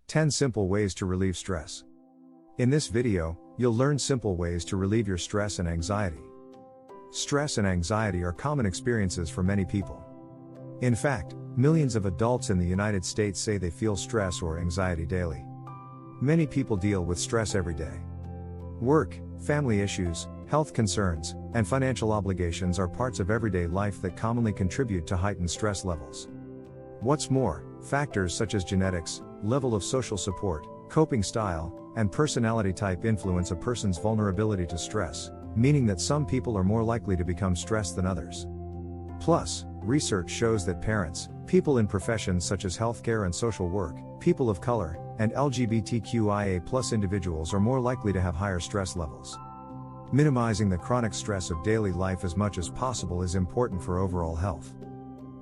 10 Simple Ways to Relieve Stress. In this video, you'll learn simple ways to relieve your stress and anxiety. Stress and anxiety are common experiences for many people. In fact, millions of adults in the United States say they feel stress or anxiety daily. Many people deal with stress every day. Work, family issues, health concerns, and financial obligations are parts of everyday life that commonly contribute to heightened stress levels. What's more, factors such as genetics, level of social support, coping style, and personality type influence a person's vulnerability to stress, meaning that some people are more likely to become stressed than others. Plus, research shows that parents, people in professions such as healthcare and social work, people of color, and LGBTQIA+ individuals are more likely to have higher stress levels. Minimizing the chronic stress of daily life as much as possible is important for overall health.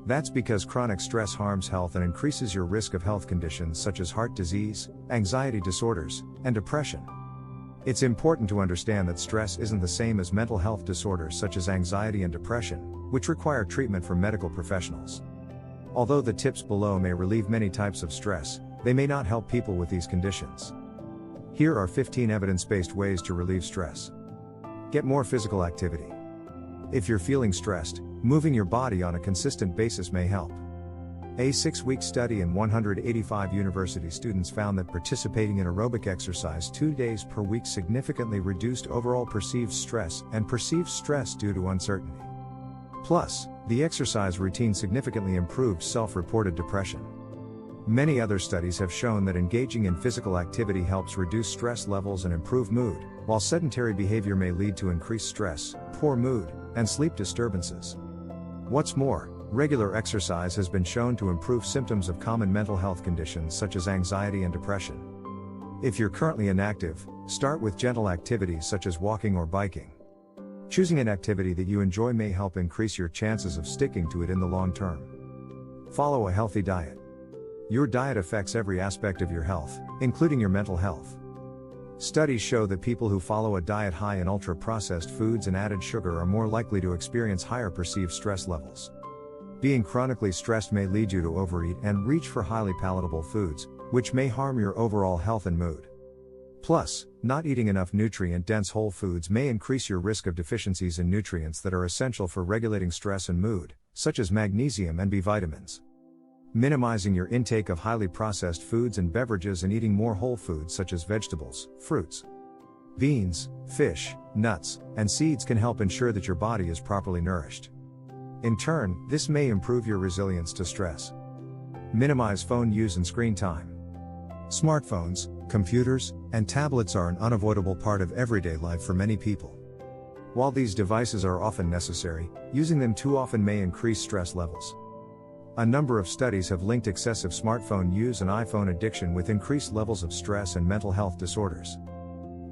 That's because chronic stress harms health and increases your risk of health conditions such as heart disease, anxiety disorders, and depression. It's important to understand that stress isn't the same as mental health disorders such as anxiety and depression, which require treatment from medical professionals. Although the tips below may relieve many types of stress, they may not help people with these conditions. Here are 15 evidence-based ways to relieve stress. Get more physical activity. If you're feeling stressed, moving your body on a consistent basis may help. A 6-week study in 185 university students found that participating in aerobic exercise 2 days per week significantly reduced overall perceived stress and perceived stress due to uncertainty. Plus, the exercise routine significantly improved self-reported depression. Many other studies have shown that engaging in physical activity helps reduce stress levels and improve mood, while sedentary behavior may lead to increased stress, poor mood, and sleep disturbances. What's more, regular exercise has been shown to improve symptoms of common mental health conditions such as anxiety and depression. If you're currently inactive, start with gentle activities such as walking or biking. Choosing an activity that you enjoy may help increase your chances of sticking to it in the long term. Follow a healthy diet. Your diet affects every aspect of your health, including your mental health. Studies show that people who follow a diet high in ultra-processed foods and added sugar are more likely to experience higher perceived stress levels. Being chronically stressed may lead you to overeat and reach for highly palatable foods, which may harm your overall health and mood. Plus, not eating enough nutrient-dense whole foods may increase your risk of deficiencies in nutrients that are essential for regulating stress and mood, such as magnesium and B vitamins. Minimizing your intake of highly processed foods and beverages and eating more whole foods such as vegetables, fruits, beans, fish, nuts, and seeds can help ensure that your body is properly nourished. In turn, this may improve your resilience to stress. Minimize phone use and screen time. Smartphones, computers, and tablets are an unavoidable part of everyday life for many people. While these devices are often necessary, using them too often may increase stress levels. A number of studies have linked excessive smartphone use and iPhone addiction with increased levels of stress and mental health disorders.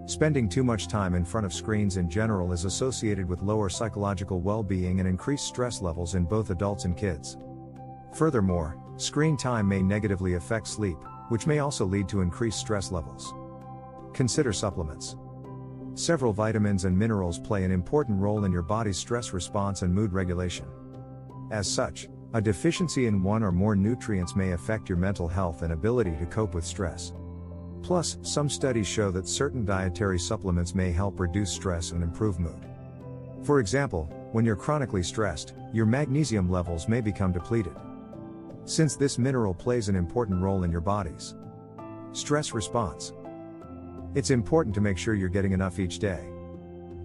Spending too much time in front of screens in general is associated with lower psychological well-being and increased stress levels in both adults and kids. Furthermore, screen time may negatively affect sleep, which may also lead to increased stress levels. Consider supplements. Several vitamins and minerals play an important role in your body's stress response and mood regulation. As such, a deficiency in one or more nutrients may affect your mental health and ability to cope with stress. Plus, some studies show that certain dietary supplements may help reduce stress and improve mood. For example, when you're chronically stressed, your magnesium levels may become depleted. Since this mineral plays an important role in your body's stress response, it's important to make sure you're getting enough each day.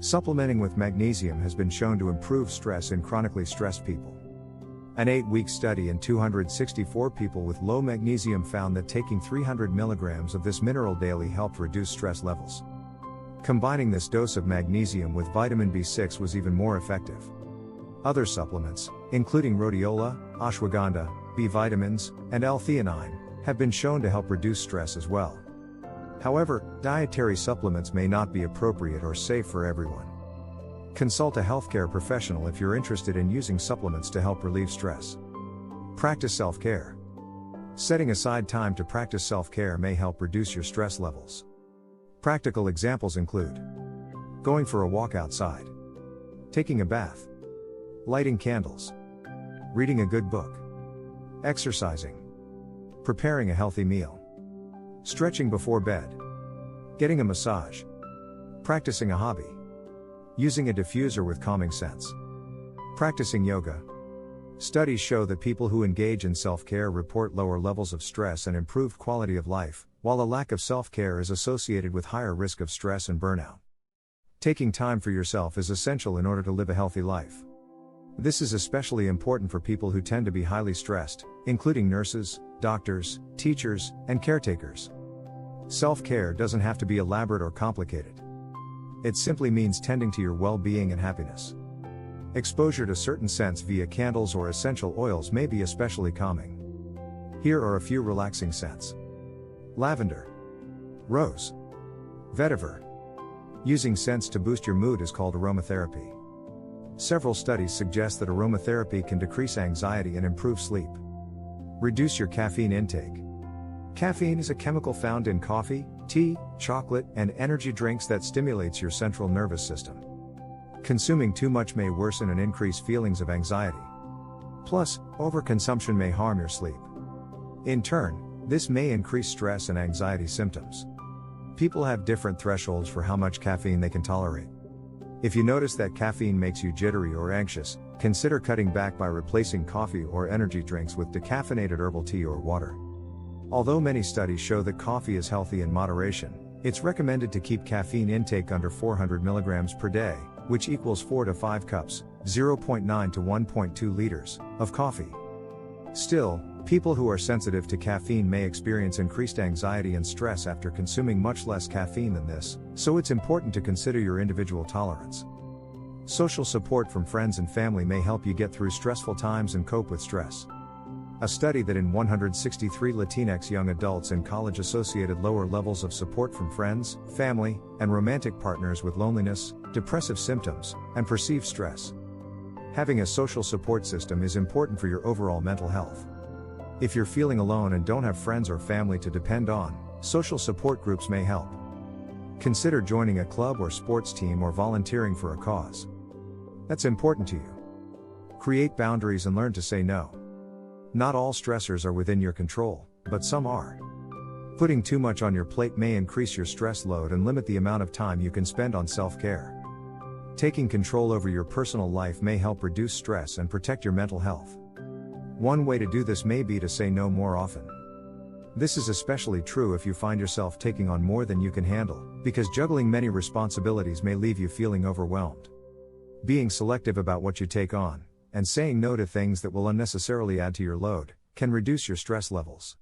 Supplementing with magnesium has been shown to improve stress in chronically stressed people. An 8-week study in 264 people with low magnesium found that taking 300 milligrams of this mineral daily helped reduce stress levels. Combining this dose of magnesium with vitamin B6 was even more effective. Other supplements, including rhodiola, ashwagandha, B vitamins, and L-theanine, have been shown to help reduce stress as well. However, dietary supplements may not be appropriate or safe for everyone. Consult a healthcare professional if you're interested in using supplements to help relieve stress. Practice self-care. Setting aside time to practice self-care may help reduce your stress levels. Practical examples include going for a walk outside, taking a bath, lighting candles, reading a good book, exercising, preparing a healthy meal. Stretching before bed. Getting a massage. Practicing a hobby. Using a diffuser with calming scents. Practicing yoga. Studies show that people who engage in self-care report lower levels of stress and improved quality of life, while a lack of self-care is associated with higher risk of stress and burnout. Taking time for yourself is essential in order to live a healthy life. This is especially important for people who tend to be highly stressed, including nurses, doctors, teachers, and caretakers. Self-care doesn't have to be elaborate or complicated. It simply means tending to your well-being and happiness. Exposure to certain scents via candles or essential oils may be especially calming. Here are a few relaxing scents. Lavender. Rose. Vetiver. Using scents to boost your mood is called aromatherapy. Several studies suggest that aromatherapy can decrease anxiety and improve sleep. Reduce your caffeine intake. Caffeine is a chemical found in coffee, tea, chocolate, and energy drinks that stimulates your central nervous system. Consuming too much may worsen and increase feelings of anxiety. Plus, overconsumption may harm your sleep. In turn, this may increase stress and anxiety symptoms. People have different thresholds for how much caffeine they can tolerate. If you notice that caffeine makes you jittery or anxious, consider cutting back by replacing coffee or energy drinks with decaffeinated herbal tea or water. Although many studies show that coffee is healthy in moderation, it's recommended to keep caffeine intake under 400 milligrams per day, which equals 4 to 5 cups, 0.9 to 1.2 liters, of coffee. Still, people who are sensitive to caffeine may experience increased anxiety and stress after consuming much less caffeine than this, so it's important to consider your individual tolerance. Social support from friends and family may help you get through stressful times and cope with stress. A study that in 163 Latinx young adults in college associated lower levels of support from friends, family, and romantic partners with loneliness, depressive symptoms, and perceived stress. Having a social support system is important for your overall mental health. If you're feeling alone and don't have friends or family to depend on, social support groups may help. Consider joining a club or sports team or volunteering for a cause that's important to you. Create boundaries and learn to say no. Not all stressors are within your control, but some are. Putting too much on your plate may increase your stress load and limit the amount of time you can spend on self-care. Taking control over your personal life may help reduce stress and protect your mental health. One way to do this may be to say no more often. This is especially true if you find yourself taking on more than you can handle, because juggling many responsibilities may leave you feeling overwhelmed. Being selective about what you take on, and saying no to things that will unnecessarily add to your load, can reduce your stress levels.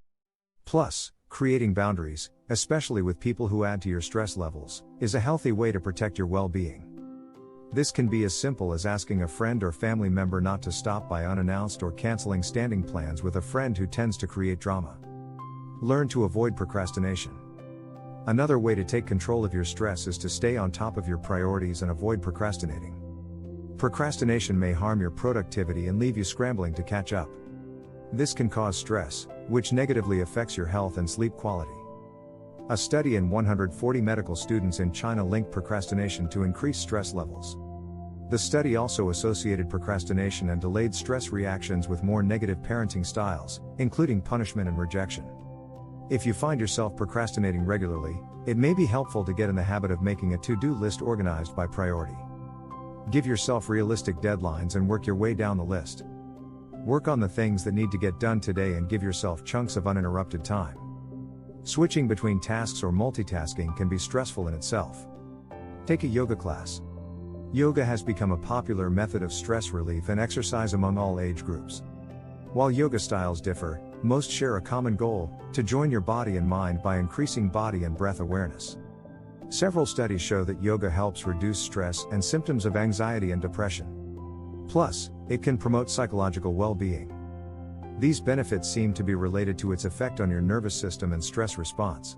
Plus, creating boundaries, especially with people who add to your stress levels, is a healthy way to protect your well-being. This can be as simple as asking a friend or family member not to stop by unannounced or canceling standing plans with a friend who tends to create drama. Learn to avoid procrastination. Another way to take control of your stress is to stay on top of your priorities and avoid procrastinating. Procrastination may harm your productivity and leave you scrambling to catch up. This can cause stress, which negatively affects your health and sleep quality. A study in 140 medical students in China linked procrastination to increased stress levels. The study also associated procrastination and delayed stress reactions with more negative parenting styles, including punishment and rejection. If you find yourself procrastinating regularly, it may be helpful to get in the habit of making a to-do list organized by priority. Give yourself realistic deadlines and work your way down the list. Work on the things that need to get done today and give yourself chunks of uninterrupted time. Switching between tasks or multitasking can be stressful in itself. Take a yoga class. Yoga has become a popular method of stress relief and exercise among all age groups. While yoga styles differ, most share a common goal: to join your body and mind by increasing body and breath awareness. Several studies show that yoga helps reduce stress and symptoms of anxiety and depression. Plus, it can promote psychological well-being. These benefits seem to be related to its effect on your nervous system and stress response.